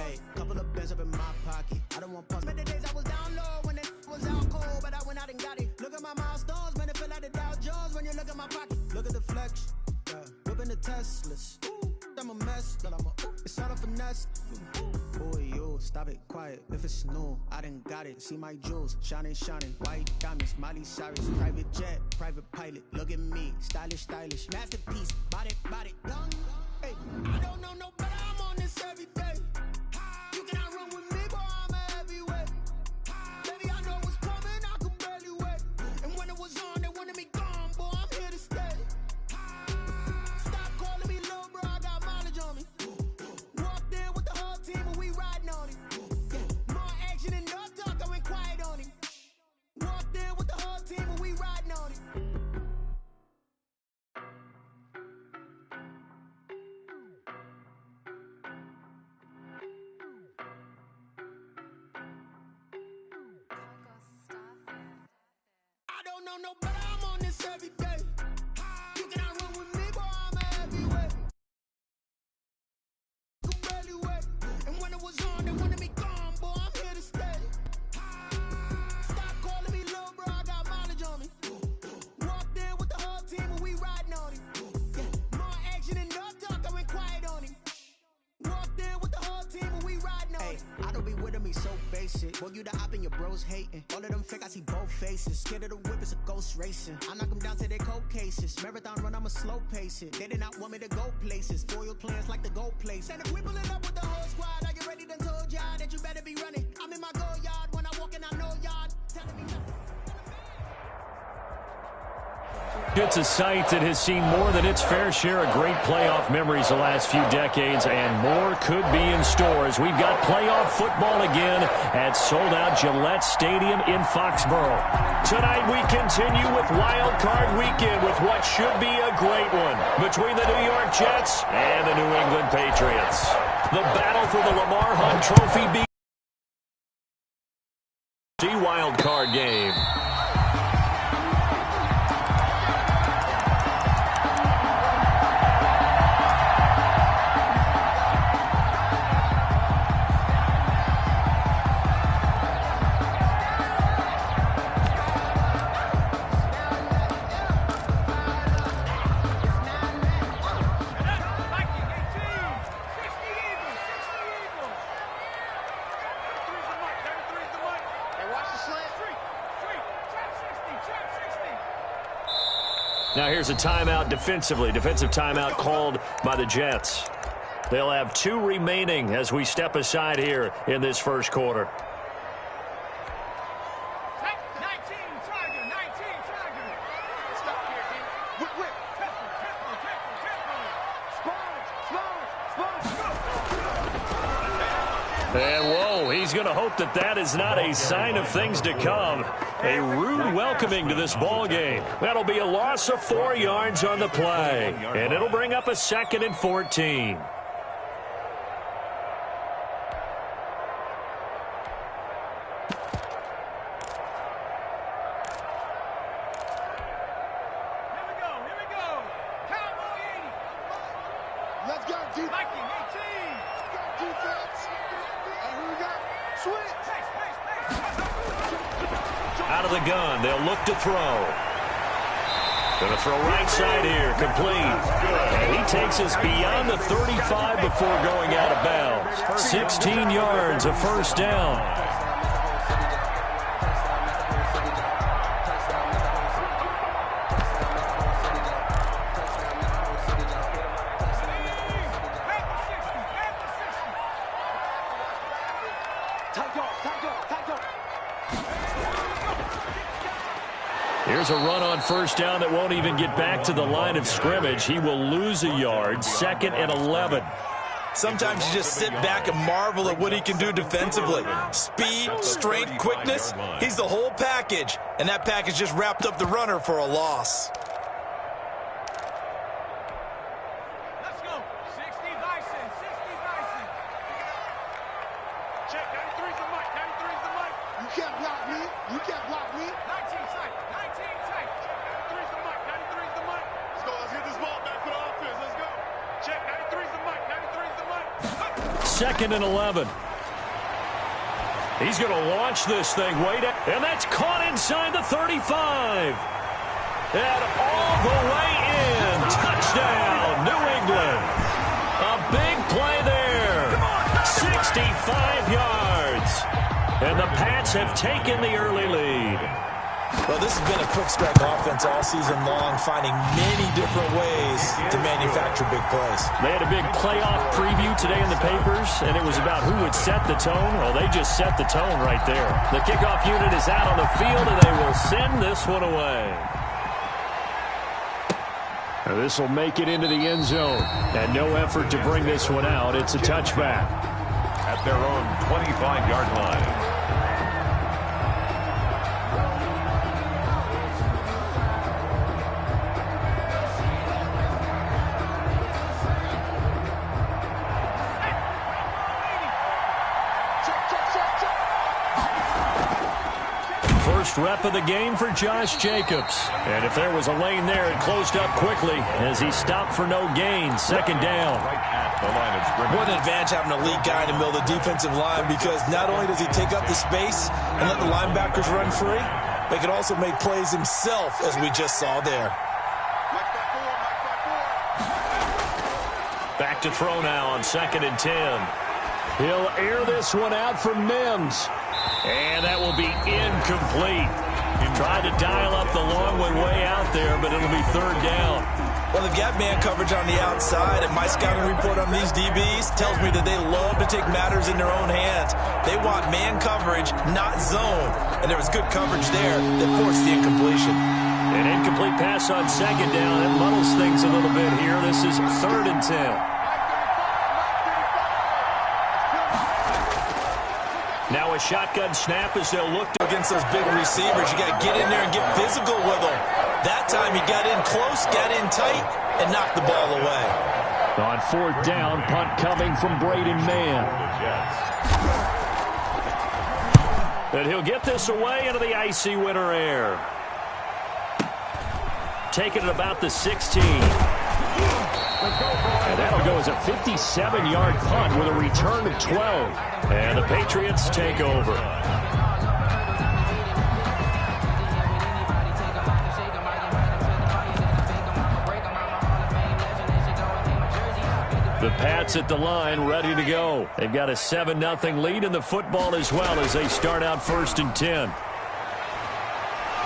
Hey, couple of bands up in my pocket. I don't want pause. Many days I was down low when it was out cold, but I went out and got it. Look at my milestones, man, it feel like the Dow Jones when you look at my pocket. Look at the flex, yeah. Whipping the Teslas. Ooh, I'm a mess, but it's all a finesse. Boy, you stop it, quiet. If it's new, I done got it. See my jewels, shining, shining. White diamonds, Miley Cyrus, private jet, private pilot. Look at me, stylish, stylish, masterpiece. Body, body, young. Hey, I don't know no better. I'm on this every day. You cannot run with me, boy. I'm a heavyweight. Baby, I know what's coming. I could barely wait. And when it was on, they wanted me gone, boy. I'm here to stay. Stop calling me little bro. I got mileage on me. Walked in with the whole team and we riding on it. More action and no talk. I went quiet on him. Walked in with the whole team and we riding on it. I don't know no better. I'm on this every day. You cannot run with me, boy. I'm a heavyweight. Could barely wait. And when it was on, they wanted me gone, boy. I'm here to stay. Stop calling me little bro. I got mileage on me. Walked in with the whole team and we riding on it. More action and no talk. I went quiet on him. Walked in with the whole team and we riding on it. I don't be with me so basic. Boy, you the op and your bros hating. All of them fake, I see both faces. Scared of the whip, it's a ghost racing. I knock them down to their cold cases. Marathon run, I'ma slow pace it. They did not want me to go places. Foil plans like the go place. And if we pulling up with the whole squad, are you ready? Done told y'all that you better be running. I'm in my go yard. When I walk in, I know y'all telling me nothing. It's a site that has seen more than its fair share of great playoff memories the last few decades, and more could be in store as we've got playoff football again at sold-out Gillette Stadium in Foxborough. Tonight we continue with Wild Card Weekend with what should be a great one between the New York Jets and the New England Patriots. The battle for the Lamar Hunt Trophy Wild Card game. Now here's a timeout defensively. Defensive timeout called by the Jets. They'll have 2 remaining as we step aside here in this first quarter. And whoa, he's going to hope that that is not a sign of things to come. A rude welcoming to this ball game. That'll be a loss of 4 yards on the play. And it'll bring up a 2nd and 14. Out of the gun, they'll look to throw. Going to throw right side here, complete. And he takes us beyond the 35 before going out of bounds. 16 yards, a first down. Here's a run on first down that won't even get back to the line of scrimmage. He will lose a yard, 2nd and 11. Sometimes you just sit back and marvel at what he can do defensively. Speed, strength, quickness, he's the whole package. And that package just wrapped up the runner for a loss. Let's go. 60 Bison, 60 Bison. Check, 93's the mic, 93's the mic. You can't block me. You can't block me. 19 tight, 19 tight. Check, 93's the mic, 93's the mic. Let's go, let's get this ball back for the offense. Let's go. Check, 93's the mic, 93's the mic. 2nd and 11. He's going to launch this thing. And that's caught inside the 35. And all the way in. Touchdown, New England. A big play there. 65 yards. And the Pats have taken the early lead. Well, this has been a quick strike offense all season long, finding many different ways to manufacture big plays. They had a big playoff preview today in the papers, and it was about who would set the tone. Well, they just set the tone right there. The kickoff unit is out on the field, and they will send this one away. This will make it into the end zone, and no effort to bring this one out. It's a touchback. At their own 25-yard line. First rep of the game for Josh Jacobs. And if there was a lane there, it closed up quickly as he stopped for no gain. 2nd down. Right at the line of scrimmage. What an advantage having an elite guy in the middle of the defensive line, because not only does he take up the space and let the linebackers run free, but he can also make plays himself, as we just saw there. Back to throw now on 2nd and 10. He'll air this one out for Mims. And that will be incomplete. Tried to dial up the long one way out there, but it'll be 3rd down. Well, they've got man coverage on the outside, and my scouting report on these DBs tells me that they love to take matters in their own hands. They want man coverage, not zone. And there was good coverage there that forced the incompletion. An incomplete pass on 2nd down. It muddles things a little bit here. This is 3rd and 10. Now a shotgun snap as they'll look against those big receivers. You got to get in there and get physical with them. That time he got in close, got in tight, and knocked the ball away. On 4th down, punt coming from Braden Mann. And he'll get this away into the icy winter air. Taking it about the 16. And that'll go as a 57-yard punt with a return of 12. And the Patriots take over. The Pats at the line, ready to go. They've got a 7-0 lead in the football as well as they start out 1st and 10.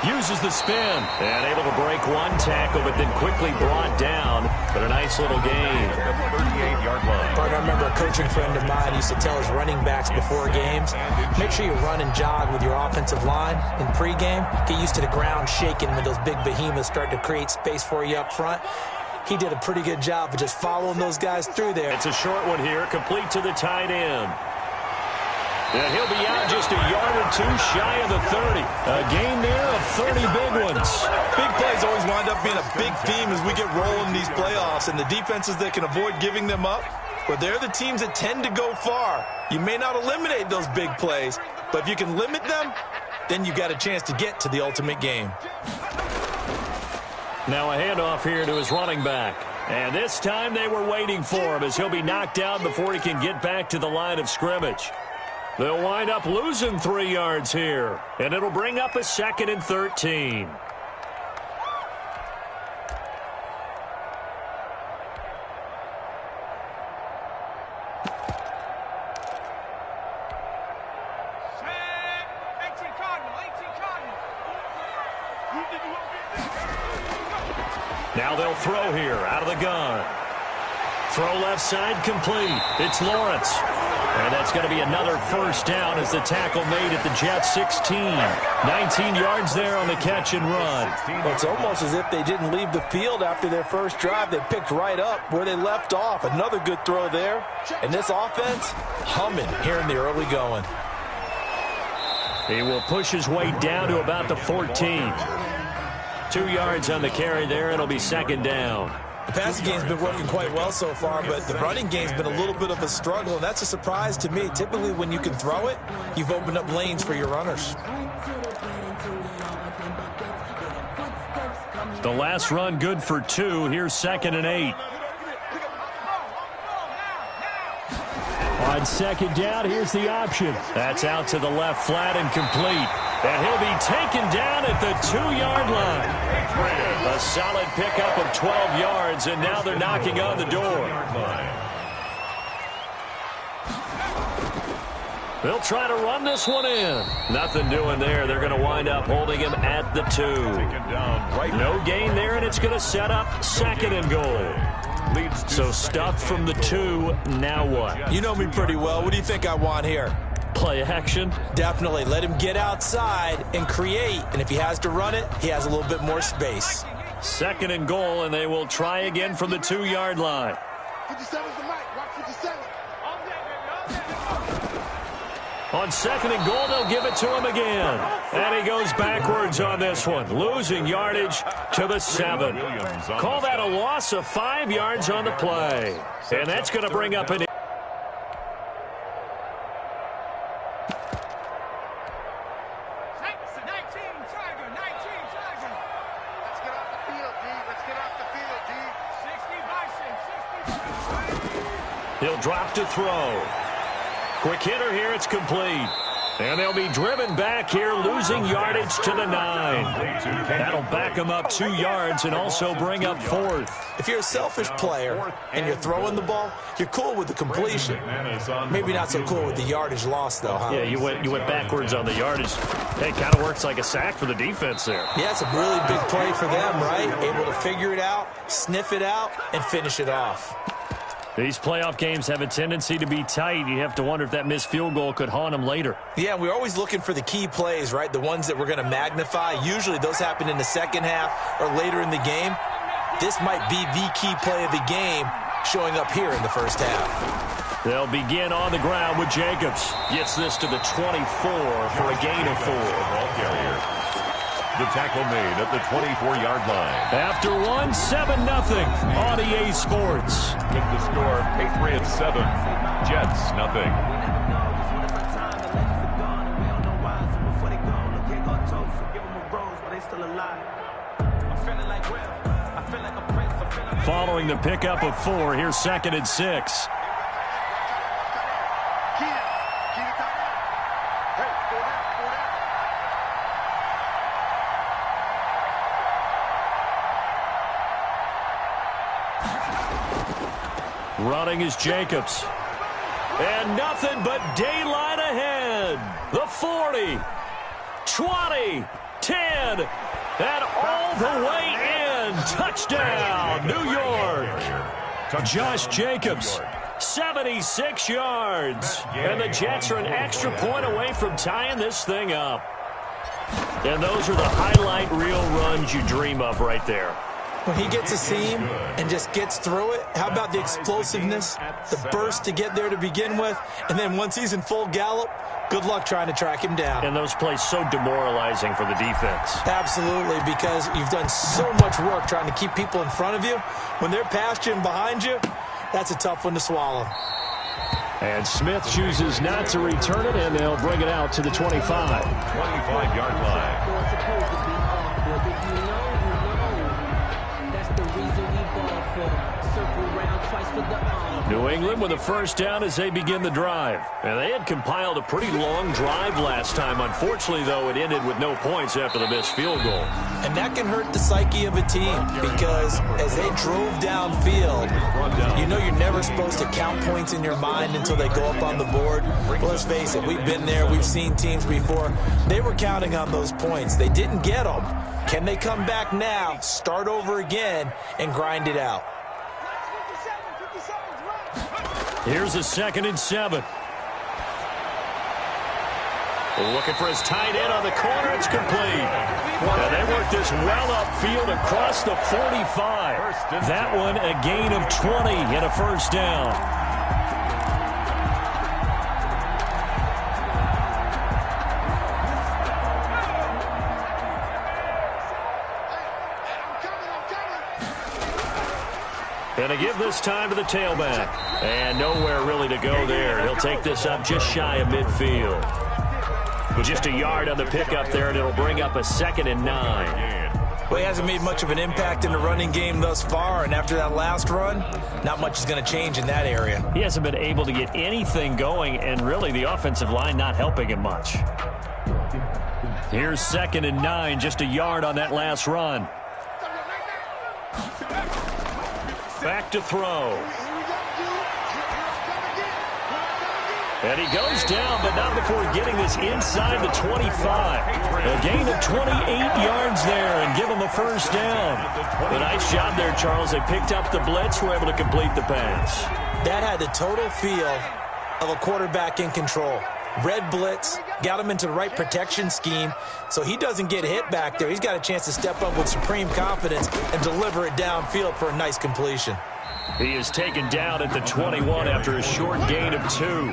Uses the spin and able to break one tackle, but then quickly brought down. But a nice little gain. 38-yard line. I remember a coaching friend of mine used to tell his running backs before games, make sure you run and jog with your offensive line in pregame. Get used to the ground shaking when those big behemoths start to create space for you up front. He did a pretty good job of just following those guys through there. It's a short one here, complete to the tight end. And he'll be out just a yard or two shy of the 30. A gain there of 30 big ones. Big plays always wind up being a big theme as we get rolling in these playoffs, and the defenses that can avoid giving them up, well, they're the teams that tend to go far. You may not eliminate those big plays, but if you can limit them, then you've got a chance to get to the ultimate game. Now a handoff here to his running back. And this time they were waiting for him as he'll be knocked down before he can get back to the line of scrimmage. They'll wind up losing 3 yards here, and it'll bring up a 2nd and 13. Now they'll throw here out of the gun. Throw left side complete. It's Lawrence. And that's going to be another 1st down as the tackle made at the Jets 16. 19 yards there on the catch and run. Well, it's almost as if they didn't leave the field after their first drive. They picked right up where they left off. Another good throw there. And this offense humming here in the early going. He will push his way down to about the 14. 2 yards on the carry there. It'll be 2nd down. The passing game's been working quite well so far, but the running game's been a little bit of a struggle, and that's a surprise to me. Typically, when you can throw it, you've opened up lanes for your runners. The last run good for 2. Here's 2nd and 8. On second down, here's the option. That's out to the left, flat and complete. And he'll be taken down at the 2-yard line. A solid pickup of 12 yards, and now they're knocking on the door. They'll try to run this one in. Nothing doing there. They're going to wind up holding him at the 2. No gain there, and it's going to set up 2nd and goal. So stuffed from the 2. Now what? You know me pretty well. What do you think I want here? Play action? Definitely. Let him get outside and create. And if he has to run it, he has a little bit more space. 2nd and goal, and they will try again from the 2-yard line. 57's the mic. Watch 57. On 2nd and goal, they'll give it to him again. And he goes backwards on this one, losing yardage to the 7. Call that a loss of 5 yards on the play. And that's going to bring up an... He'll drop to throw. Quick hitter here, it's complete. And they'll be driven back here, losing yardage to the 9. That'll back them up 2 yards and also bring up 4th. If you're a selfish player and you're throwing the ball, you're cool with the completion. Maybe not so cool with the yardage loss, though, huh? Yeah, you went backwards on the yardage. Hey, kind of works like a sack for the defense there. Yeah, it's a really big play for them, right? Able to figure it out, sniff it out, and finish it off. These playoff games have a tendency to be tight. You have to wonder if that missed field goal could haunt them later. Yeah, we're always looking for the key plays, right? The ones that we're going to magnify. Usually those happen in the second half or later in the game. This might be the key play of the game showing up here in the first half. They'll begin on the ground with Jacobs. Gets this to the 24 for a gain of 4. The tackle made at the 24-yard line. After one, 7-0 on EA Sports. With the score, Patriots 7, Jets nothing. Following the pickup of 4, here's 2nd and 6. Running is Jacobs. And nothing but daylight ahead. The 40, 20, 10, and all the way in. Touchdown, New York. Josh Jacobs, 76 yards. And the Jets are an extra point away from tying this thing up. And those are the highlight reel runs you dream of right there. When he gets a seam and just gets through it, how about the explosiveness, the burst to get there to begin with, and then once he's in full gallop, good luck trying to track him down. And those plays so demoralizing for the defense. Absolutely, because you've done so much work trying to keep people in front of you. When they're past you and behind you, that's a tough one to swallow. And Smith chooses not to return it, and they'll bring it out to the 25. 25-yard line. New England with a first down as they begin the drive. And they had compiled a pretty long drive last time. Unfortunately, though, it ended with no points after the missed field goal. And that can hurt the psyche of a team because as they drove downfield, you know you're never supposed to count points in your mind until they go up on the board. Well, let's face it, we've been there. We've seen teams before. They were counting on those points. They didn't get them. Can they come back now, start over again, and grind it out? Here's a 2nd and 7. Looking for his tight end on the corner. It's complete. And they work this well upfield across the 45. That one a gain of 20 and a first down. And to give this time to the tailback. And nowhere really to go there. He'll take this up just shy of midfield. Just a yard on the pickup there, and it'll bring up a 2nd and 9. Well, he hasn't made much of an impact in the running game thus far, and after that last run, not much is going to change in that area. He hasn't been able to get anything going, and really the offensive line not helping him much. Here's 2nd and 9, just a yard on that last run. Back to throw. And he goes down, but not before getting this inside the 25. A gain of 28 yards there and give him a first down. A nice job there, Charles. They picked up the blitz, were able to complete the pass. That had the total feel of a quarterback in control. Red blitz, got him into the right protection scheme, so he doesn't get hit back there. He's got a chance to step up with supreme confidence and deliver it downfield for a nice completion. He is taken down at the 21 after a short gain of 2.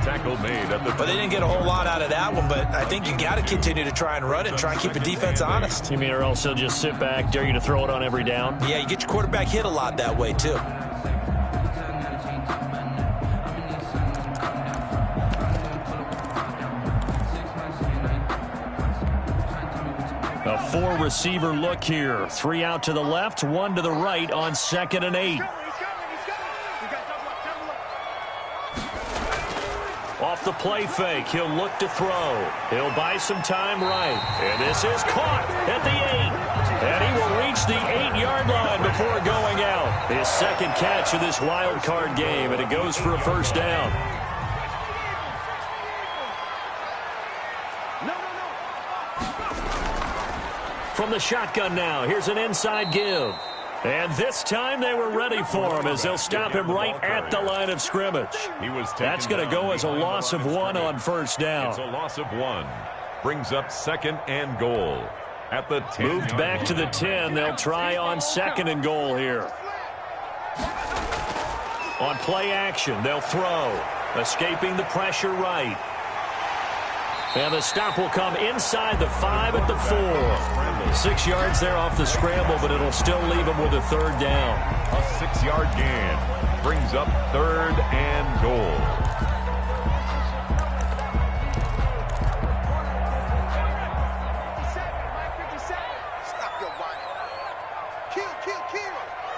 Tackle made at the... But they didn't get a whole lot out of that one, but I think you got to continue to try and run it, try and keep the defense honest. You mean or else he'll just sit back, dare you to throw it on every down? Yeah, you get your quarterback hit a lot that way, too. A 4-receiver look here. 3 out to the left, 1 to the right on 2nd and 8. Off the play fake, he'll look to throw. He'll buy some time right. And this is caught at the 8. And he will reach the 8-yard line before going out. His second catch of this wild card game, and it goes for a first down. From the shotgun now, here's an inside give. And this time they were ready for him as they'll stop him right at the line of scrimmage. That's going to go as a loss of 1 on first down. It's a loss of 1. Brings up 2nd and goal at the 10. Moved back to the 10. They'll try on 2nd and goal here. On play action, they'll throw. Escaping the pressure right. And the stop will come inside the 5 at the 4. 6 yards there off the scramble, but it'll still leave him with a third down. A 6-yard gain brings up 3rd and goal. Stop your whining. Kill, kill, kill.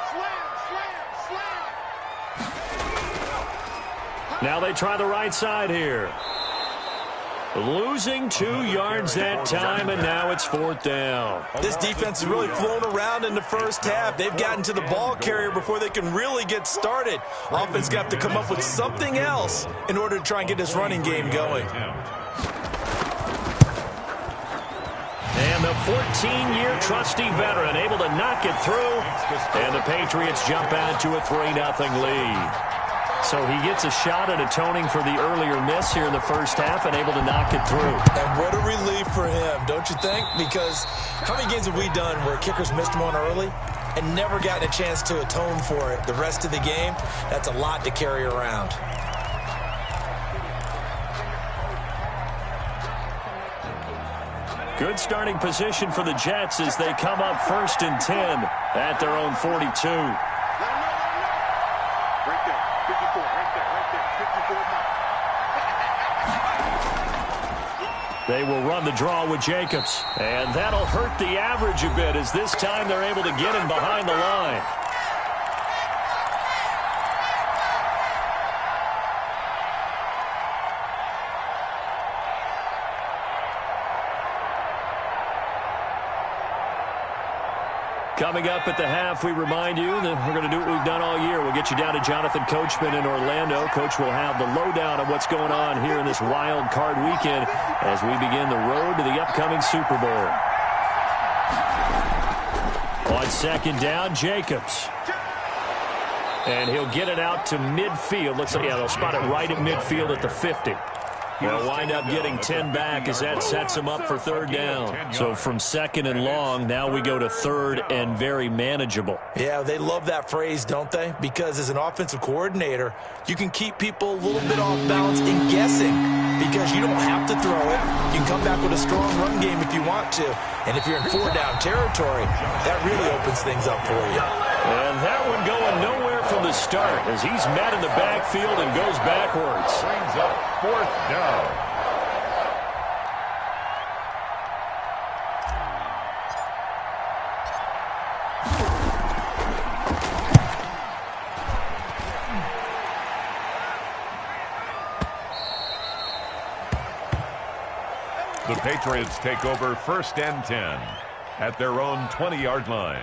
Slam, slam, slam. Now they try the right side here. Losing 2 yards that time, and now it's 4th down. This defense has really flown around in the first half. They've gotten to the ball carrier before they can really get started. Offense got to come up with something else in order to try and get this running game going. And the 14-year trusty veteran able to knock it through, and the Patriots jump out to a 3-0 lead. So he gets a shot at atoning for the earlier miss here in the first half and able to knock it through. And what a relief for him, don't you think? Because how many games have we done where kickers missed one early and never gotten a chance to atone for it the rest of the game? That's a lot to carry around. Good starting position for the Jets as they come up 1st and 10 at their own 42. They will run the draw with Jacobs. And that'll hurt the average a bit as this time they're able to get him behind the line. Coming up at the half, we remind you that we're going to do what we've done all year. We'll get you down to Jonathan Coachman in Orlando. Coach will have the lowdown of what's going on here in this wild card weekend as we begin the road to the upcoming Super Bowl. On 2nd down, Jacobs. And he'll get it out to midfield. Looks like, yeah, they'll spot it right at midfield at the 50. They'll wind up getting 10 back as that sets them up for 3rd down. So from 2nd and long, now we go to 3rd and very manageable. Yeah, they love that phrase, don't they? Because as an offensive coordinator, you can keep people a little bit off balance and guessing because you don't have to throw it. You can come back with a strong run game if you want to. And if you're in 4-down territory, that really opens things up for you. And that one going nowhere from the start as he's met in the backfield and goes backwards. Brings up 4th down. The Patriots take over 1st and 10 at their own 20-yard line.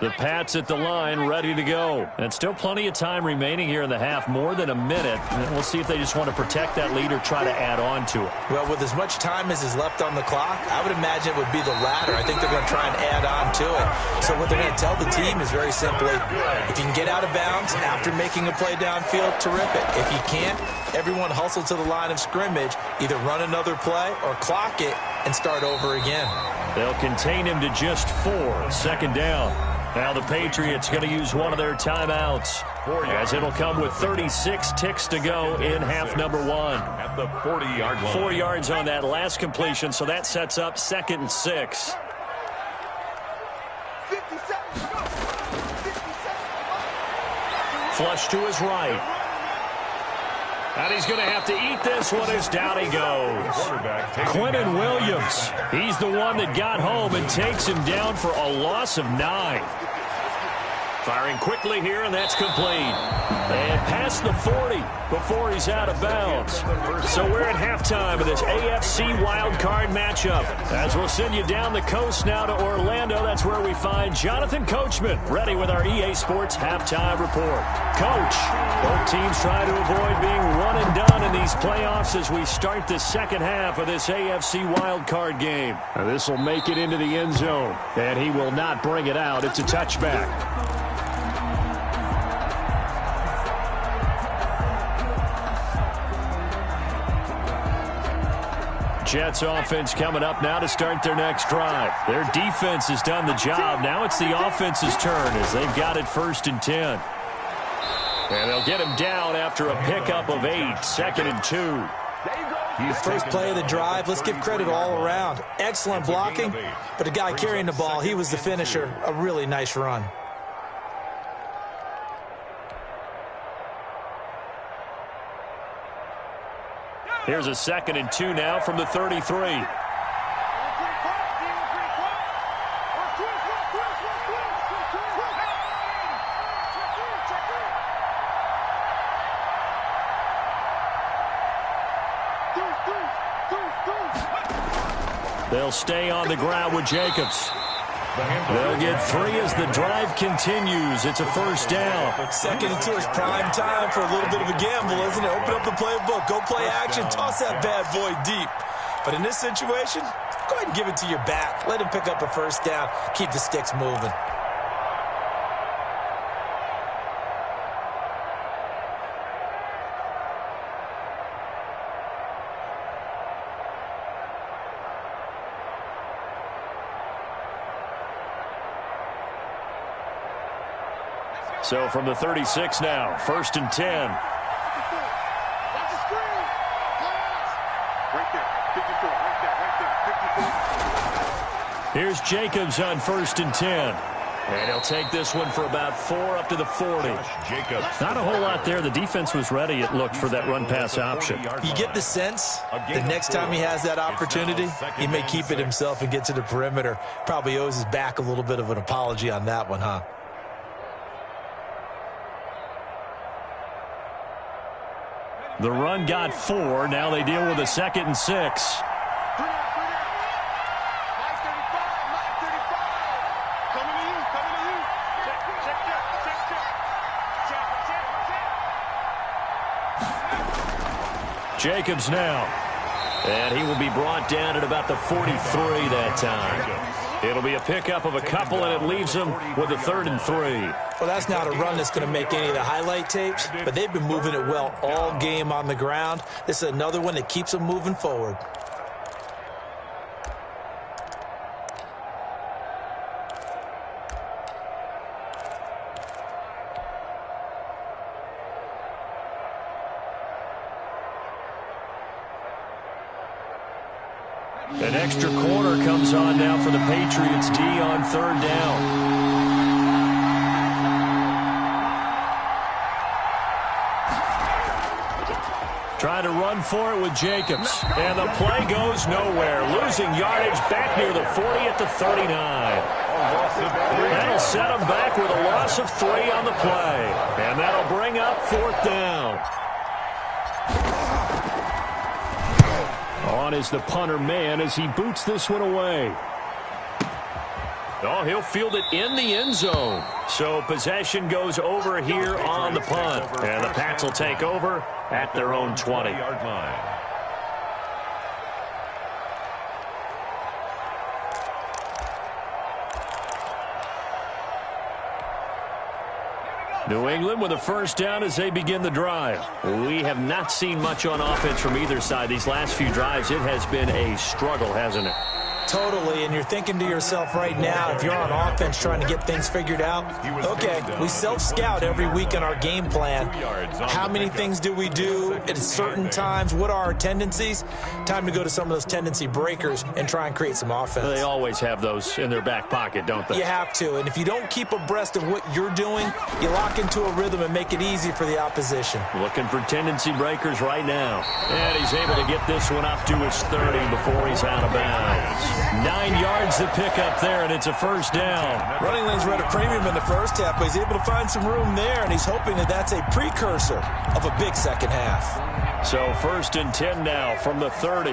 The Pats at the line, ready to go. And still plenty of time remaining here in the half, more than a minute. And we'll see if they just want to protect that lead or try to add on to it. Well, with as much time as is left on the clock, I would imagine it would be the latter. I think they're going to try and add on to it. So what they're going to tell the team is very simply, if you can get out of bounds after making a play downfield, terrific. If you can't, everyone hustle to the line of scrimmage, either run another play or clock it and start over again. They'll contain him to just 4, 2nd down. Now the Patriots going to use one of their timeouts, as it'll come with 36 ticks to go in half number 1. At the 40-yard line. 4 yards on that last completion, so that sets up 2nd and 6. 50 seconds. 50 seconds. Flush to his right. And he's going to have to eat this one as down he goes. Quentin Williams, he's the one that got home and takes him down for a loss of 9. Firing quickly here, and that's complete. And past the 40 before he's out of bounds. So we're at halftime of this AFC wildcard matchup. As we'll send you down the coast now to Orlando, that's where we find Jonathan Coachman, ready with our EA Sports halftime report. Coach, both teams try to avoid being one and done in these playoffs as we start the second half of this AFC wildcard game. Now this will make it into the end zone, and he will not bring it out. It's a touchback. Jets offense coming up now to start their next drive. Their defense has done the job. Now it's the offense's turn as they've got it 1st and 10. And they'll get him down after a pickup of 8, 2nd and 2. First play of the drive, let's give credit all around. Excellent blocking, but the guy carrying the ball, he was the finisher. A really nice run. Here's a 2nd and 2 now from the 33. They'll stay on the ground with Jacobs. They'll get 3 as the drive continues. It's a 1st down. 2nd and 2 is prime time for a little bit of a gamble, isn't it? Open up the playbook, go play action, toss that bad boy deep. But in this situation, go ahead and give it to your back. Let him pick up a 1st down. Keep the sticks moving. So from the 36 now, 1st and 10. Right there, 54, right there, 54. Here's Jacobs on 1st and 10. And he'll take this one for about 4 up to the 40. Not a whole lot there. The defense was ready, it looked, for that run-pass option. You get the sense the next time he has that opportunity, he may keep it himself and get to the perimeter. Probably owes his back a little bit of an apology on that one, huh? The run got 4. Now they deal with a 2nd and 6. Jacobs now. And he will be brought down at about the 43 that time. It'll be a pickup of a couple, and it leaves them with a 3rd and 3. Well, that's not a run that's going to make any of the highlight tapes, but they've been moving it well all game on the ground. This is another one that keeps them moving forward. An extra corner comes on now for the Patriots D on 3rd down. Trying to run for it with Jacobs. And the play goes nowhere. Losing yardage back near the 40 at the 39. That'll set him back with a loss of 3 on the play. And that'll bring up 4th down. On is the punter man as he boots this one away. Oh, he'll field it in the end zone. So possession goes over here on the punt. And the Pats will take over at their own 20-yard line. New England with a first down as they begin the drive. We have not seen much on offense from either side. These last few drives, it has been a struggle, hasn't it? Totally, and you're thinking to yourself right now, if you're on offense trying to get things figured out, okay, we self-scout every week in our game plan. How many things do we do at certain times? What are our tendencies? Time to go to some of those tendency breakers and try and create some offense. They always have those in their back pocket, don't they? You have to, and if you don't keep abreast of what you're doing, you lock into a rhythm and make it easy for the opposition. Looking for tendency breakers right now. And he's able to get this one up to his 30 before he's out of bounds. 9 yards to pick up there, and it's a first down. Running lanes were at a premium in the first half, but he's able to find some room there, and he's hoping that that's a precursor of a big second half. So 1st and 10 now from the 30.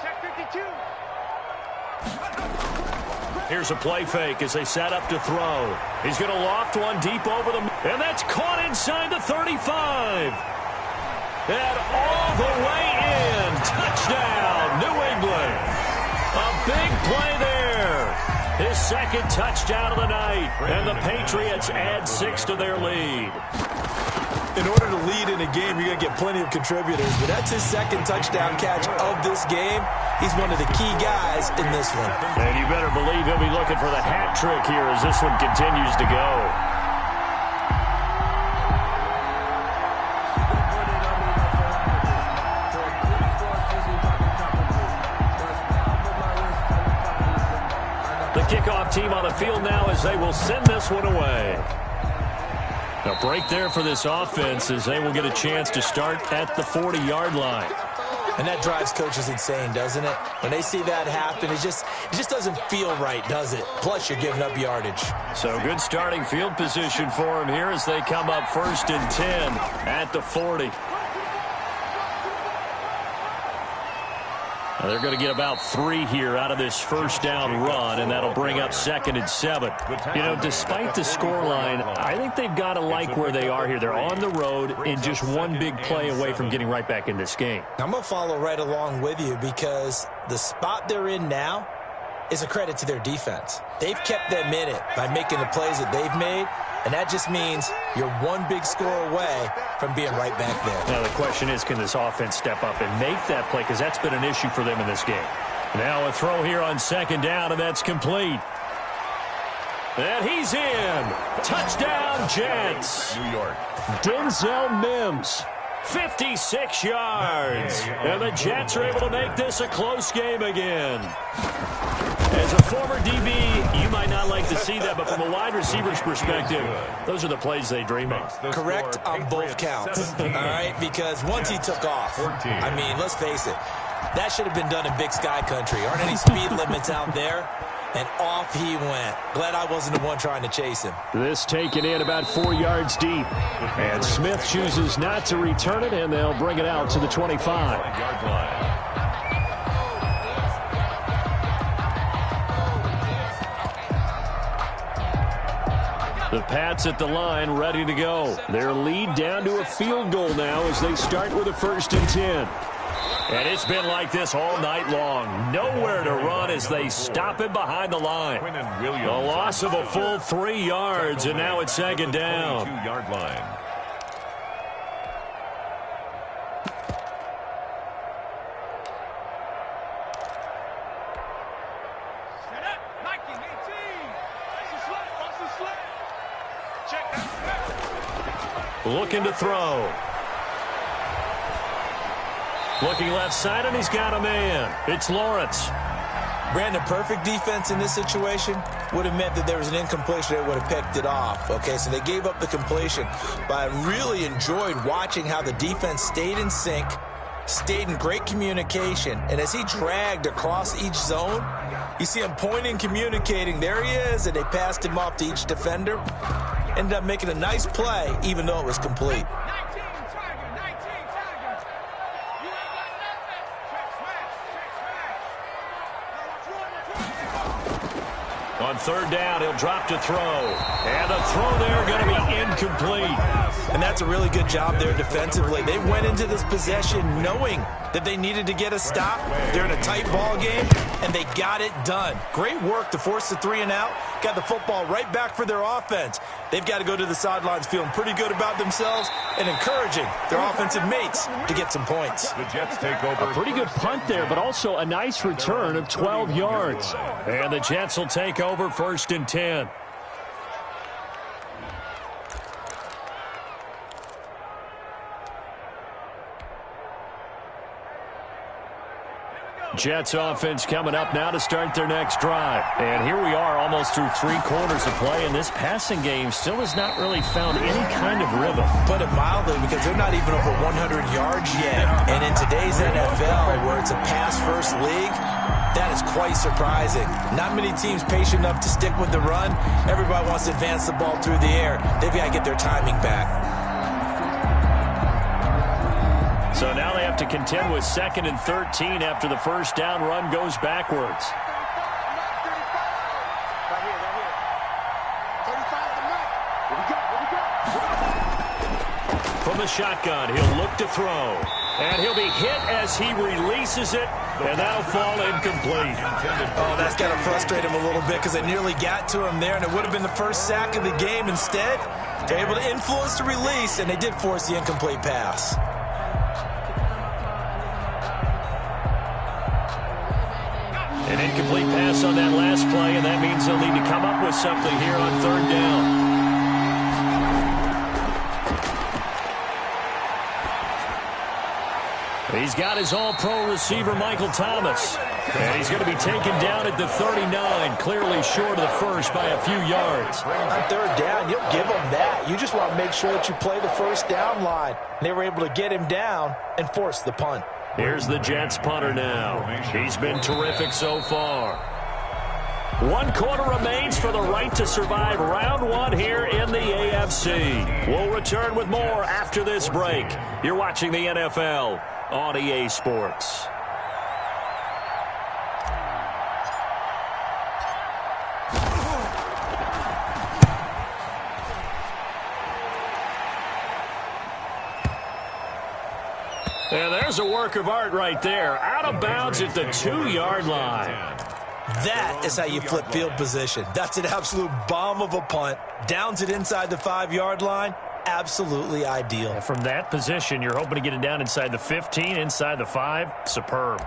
Check 52. Here's a play fake as they set up to throw. He's going to loft one deep over them, and that's caught inside the 35. And all the way in. Touchdown, New England. A big play there. His 2nd touchdown of the night. And the Patriots add 6 to their lead. In order to lead in a game, you're going to get plenty of contributors, but that's his 2nd touchdown catch of this game. He's one of the key guys in this one. And you better believe he'll be looking for the hat trick here as this one continues to go. Kickoff team on the field now as they will send this one away. A break there for this offense as they will get a chance to start at the 40-yard line. And that drives coaches insane, doesn't it? When they see that happen, it just doesn't feel right, does it? Plus, you're giving up yardage. So good starting field position for them here as they come up 1st and 10 at the 40. They're going to get about 3 here out of this first down run, and that'll bring up 2nd and 7. You know, despite the scoreline, I think they've got to like where they are here. They're on the road and just one big play away from getting right back in this game. I'm going to follow right along with you because the spot they're in now is a credit to their defense. They've kept them in it by making the plays that they've made, and that just means you're one big score away from being right back there. Now the question is, can this offense step up and make that play? Because that's been an issue for them in this game. Now a throw here on 2nd down, and that's complete. And he's in. Touchdown, Jets. New York. Denzel Mims. 56 yards. And the Jets are able to make this a close game again. As a former DB, you might not like to see that, but from a wide receiver's perspective, those are the plays they dream of. Correct on both counts, all right? Because once he took off, I mean, let's face it, that should have been done in Big Sky Country. Aren't any speed limits out there? And off he went. Glad I wasn't the one trying to chase him. This taken in about 4 yards deep. And Smith chooses not to return it, and they'll bring it out to the 25-yard line. The Pats at the line, ready to go. Their lead down to a field goal now as they start with a 1st and 10. And it's been like this all night long. Nowhere to run as they stop him behind the line. A loss of a full 3 yards, and now it's 2nd down. 22-yard line. Looking to throw. Looking left side, and he's got a man. It's Lawrence. Brandon, perfect defense in this situation. would have meant that there was an incompletion that would have picked it off. Okay, so they gave up the completion. But I really enjoyed watching how the defense stayed in sync, stayed in great communication, and as he dragged across each zone, you see him pointing, communicating. There he is, and they passed him off to each defender. Ended up making a nice play, even though it was complete. On third down, he'll drop to throw. And the throw there going to be incomplete. And that's a really good job there defensively. They went into this possession knowing that they needed to get a stop. They're in a tight ball game, and they got it done. Great work to force the 3 and out. Got the football right back for their offense. They've got to go to the sidelines feeling pretty good about themselves and encouraging their offensive mates to get some points. The Jets take over. A pretty good punt there, but also a nice return of 12 yards. And the Jets will take over 1st and 10. Jets offense coming up now to start their next drive. And here we are almost through 3 quarters of play, and this passing game still has not really found any kind of rhythm. Put it mildly, because they're not even over 100 yards yet. And in today's NFL, where it's a pass-first league, that is quite surprising. Not many teams patient enough to stick with the run. Everybody wants to advance the ball through the air. They've got to get their timing back. So now they have to contend with 2nd and 13 after the first down run goes backwards. From the shotgun, he'll look to throw. And he'll be hit as he releases it, and that'll fall incomplete. Oh, that's got to frustrate him a little bit, because they nearly got to him there, and it would have been the first sack of the game. Instead, they're able to influence the release, and they did force the incomplete pass. An incomplete pass on that last play, and that means they'll need to come up with something here on 3rd down. He's got his all-pro receiver, Michael Thomas. And he's going to be taken down at the 39, clearly short of the first by a few yards. On 3rd down, you'll give them that. You just want to make sure that you play the first down line. They were able to get him down and force the punt. Here's the Jets punter now. He's been terrific so far. 1 quarter remains for the right to survive round 1 here in the AFC. We'll return with more after this break. You're watching the NFL on EA Sports. And there's a work of art right there. Out of bounds at the 2-yard line. That is how you flip field position. That's an absolute bomb of a punt. Downs it inside the 5-yard line. Absolutely ideal. And from that position, you're hoping to get it down inside the 15, inside the 5. Superb.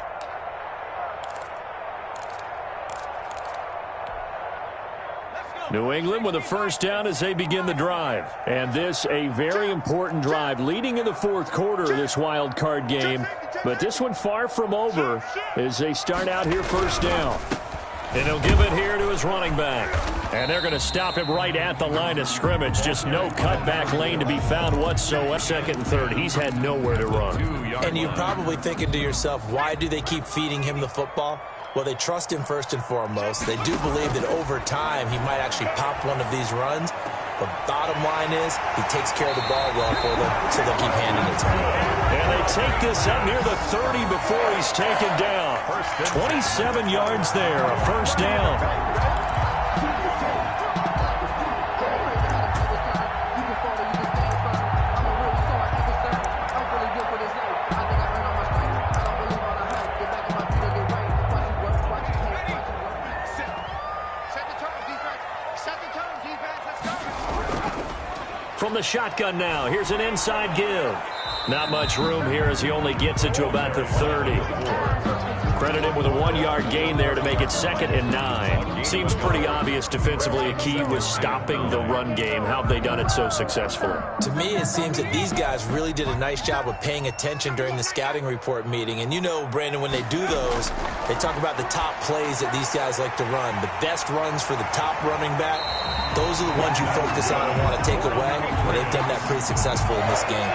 New England with a first down as they begin the drive. And this a very important drive leading in the 4th quarter of this wild card game. But this one far from over as they start out here first down. And he'll give it here to his running back. And they're going to stop him right at the line of scrimmage. Just no cutback lane to be found whatsoever. 2nd and 3rd. He's had nowhere to run. And you're probably thinking to yourself, why do they keep feeding him the football? Well, they trust him first and foremost. They do believe that over time he might actually pop one of these runs. But bottom line is he takes care of the ball well for them, so they'll keep handing it to him. And they take this up near the 30 before he's taken down. 27 yards there, a first down. From the shotgun now, here's an inside give. Not much room here as he only gets it to about the 30. Credit him with a 1-yard gain there to make it 2nd and 9. Seems pretty obvious defensively a key was stopping the run game. How have they done it so successfully? To me, it seems that these guys really did a nice job of paying attention during the scouting report meeting. And you know, Brandon, when they do those, they talk about the top plays that these guys like to run. The best runs for the top running back, those are the ones you focus on and want to take away. Well, they've done that pretty successfully in this game.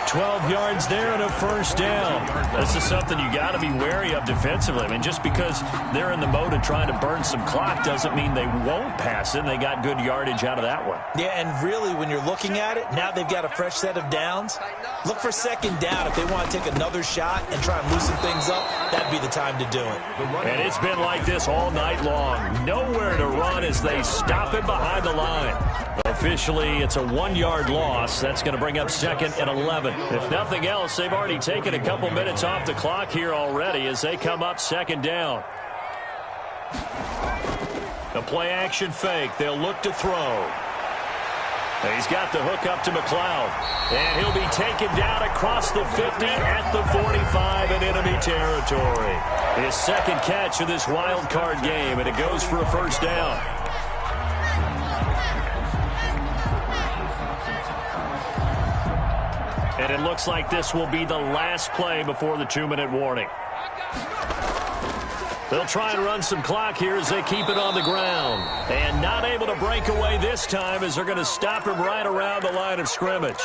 12 yards there and a first down. This is something you got to be wary of defensively. I mean, just because they're in the mode of trying to burn some clock doesn't mean they won't pass it. They got good yardage out of that one. Yeah, and really, when you're looking at it, now they've got a fresh set of downs. Look for 2nd down. If they want to take another shot and try and loosen things up, that'd be the time to do it. And it's been like this all night long. Nowhere to run as they stop him behind the line. Officially, it's a 1-yard loss. That's going to bring up 2nd and 11. If nothing else, they've already taken a couple minutes off the clock here already as they come up 2nd down. The play-action fake. They'll look to throw. He's got the hook up to McLeod. And he'll be taken down across the 50 at the 45 in enemy territory. His 2nd catch of this wild card game, and it goes for a first down. And it looks like this will be the last play before the 2-minute warning. They'll try and run some clock here as they keep it on the ground. And not able to break away this time as they're going to stop him right around the line of scrimmage.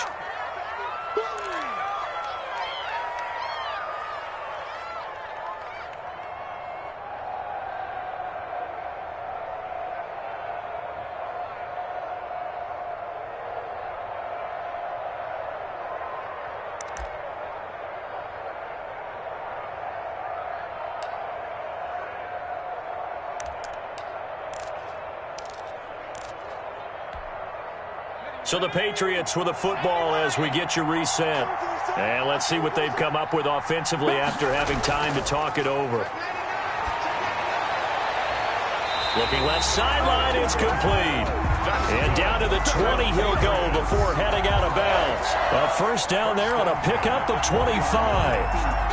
So the Patriots with a football as we get you reset. And let's see what they've come up with offensively after having time to talk it over. Looking left sideline, it's complete. And down to the 20 he'll go before heading out of bounds. A first down there on a pickup of 25.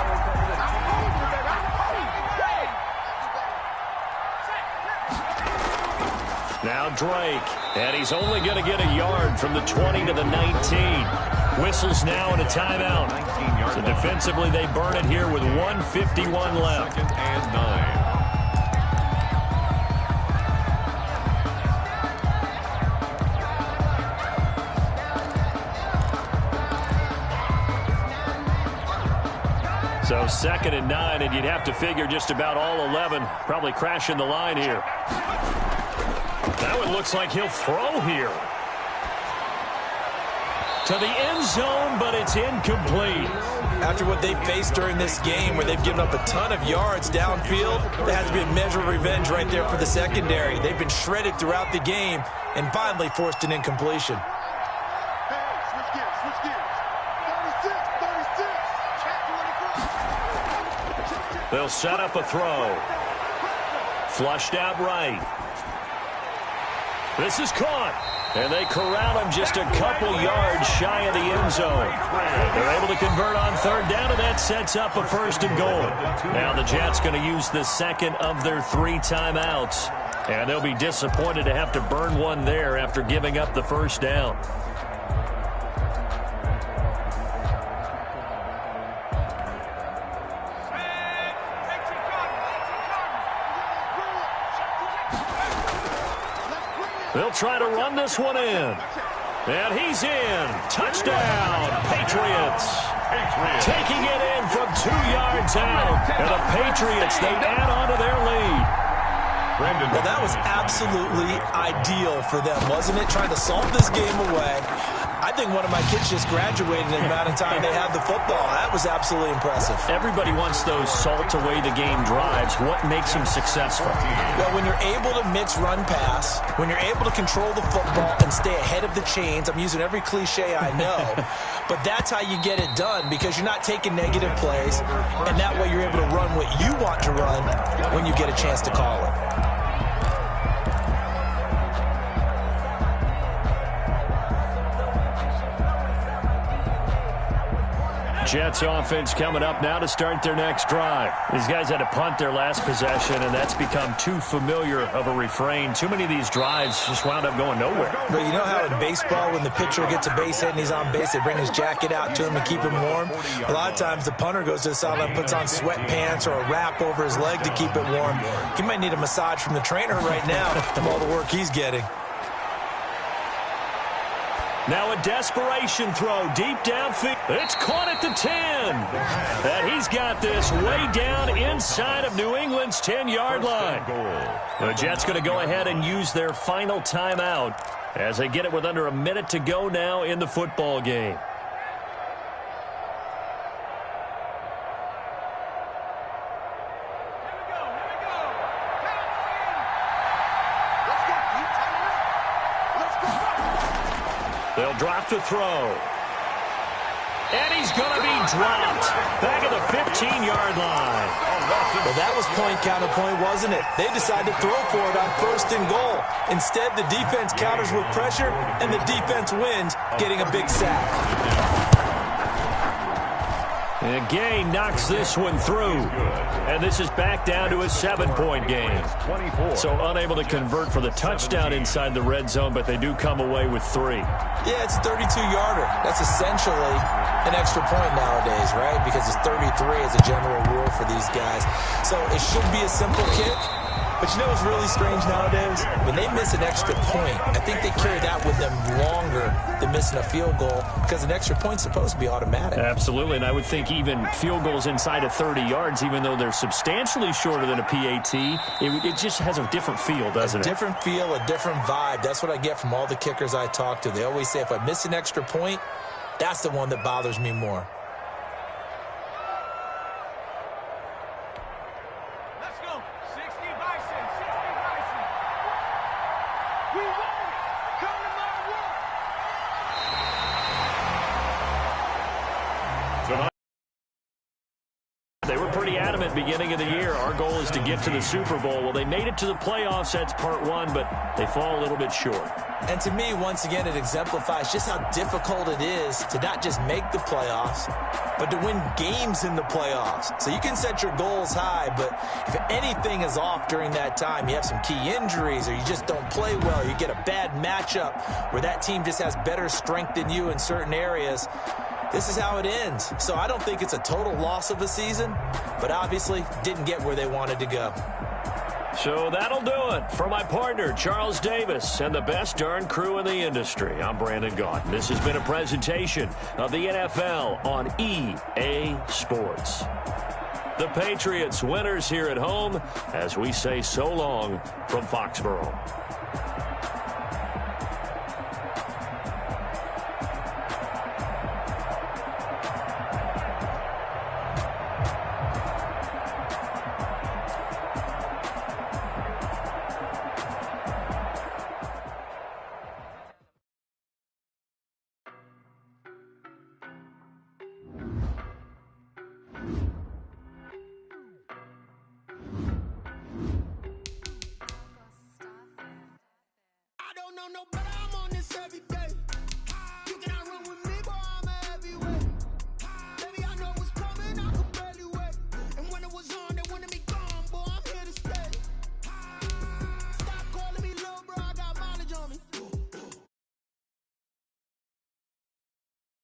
Now Drake, and he's only going to get a yard from the 20 to the 19. Whistles now and a timeout. So defensively, they burn it here with 1:51 left. 2nd and 9. So 2nd and 9, and you'd have to figure just about all 11 probably crashing the line here. Now it looks like he'll throw here. To the end zone, but it's incomplete. After what they've faced during this game where they've given up a ton of yards downfield, there has to be a measure of revenge right there for the secondary. They've been shredded throughout the game and finally forced an incompletion. Switch gears. 36. They'll set up a throw. Flushed out right. This is caught. And they corral him just a couple yards shy of the end zone. They're able to convert on 3rd down, and that sets up a 1st and goal. Now the Jets going to use the 2nd of their 3 timeouts. And they'll be disappointed to have to burn one there after giving up the first down. They'll try to run this one in. And he's in. Touchdown, Patriots. Taking it in from 2 yards out. And the Patriots, they add on to their lead. Well, that was absolutely ideal for them, wasn't it? Trying to solve this game away. I think one of my kids just graduated in the amount of time they had the football. That was absolutely impressive. Everybody wants those salt-away-the-game drives. What makes them successful? Well, when you're able to mix run-pass, when you're able to control the football and stay ahead of the chains, I'm using every cliche I know, but that's how you get it done because you're not taking negative plays, and that way you're able to run what you want to run when you get a chance to call it. Jets offense coming up now to start their next drive. These guys had to punt their last possession, and that's become too familiar of a refrain. Too many of these drives just wound up going nowhere. But you know how in baseball, when the pitcher gets a base hit and he's on base, they bring his jacket out to him to keep him warm? A lot of times the punter goes to the sideline, puts on sweatpants or a wrap over his leg to keep it warm. He might need a massage from the trainer right now from all the work he's getting. Now a desperation throw deep downfield. It's caught at the 10. And he's got this way down inside of New England's 10-yard line. The Jets going to go ahead and use their final timeout as they get it with under a minute to go now in the football game. They'll drop the throw. And he's going to be dropped back at the 15-yard line. Well, that was point counterpoint, wasn't it? They decided to throw for it on 1st and goal. Instead, the defense counters with pressure, and the defense wins, getting a big sack. And Gay knocks this one through. And this is back down to a 7-point game. So unable to convert for the touchdown inside the red zone, but they do come away with 3. Yeah, it's a 32-yarder. That's essentially an extra point nowadays, right? Because it's 33 as a general rule for these guys. So it should be a simple kick. But you know what's really strange nowadays? When they miss an extra point, I think they carry that with them longer than missing a field goal because an extra point's supposed to be automatic. Absolutely, and I would think even field goals inside of 30 yards, even though they're substantially shorter than a PAT, it just has a different feel, doesn't it? A different feel, a different vibe. That's what I get from all the kickers I talk to. They always say if I miss an extra point, that's the one that bothers me more. They were pretty adamant beginning of the year. Our goal is to get to the Super Bowl. Well, they made it to the playoffs. That's part 1, but they fall a little bit short. And to me, once again, it exemplifies just how difficult it is to not just make the playoffs, but to win games in the playoffs. So you can set your goals high, but if anything is off during that time, you have some key injuries or you just don't play well, you get a bad matchup where that team just has better strength than you in certain areas, this is how it ends. So I don't think it's a total loss of a season, but obviously didn't get where they wanted to go. So that'll do it for my partner, Charles Davis, and the best darn crew in the industry. I'm Brandon Gaudin. This has been a presentation of the NFL on EA Sports. The Patriots winners here at home as we say so long from Foxborough.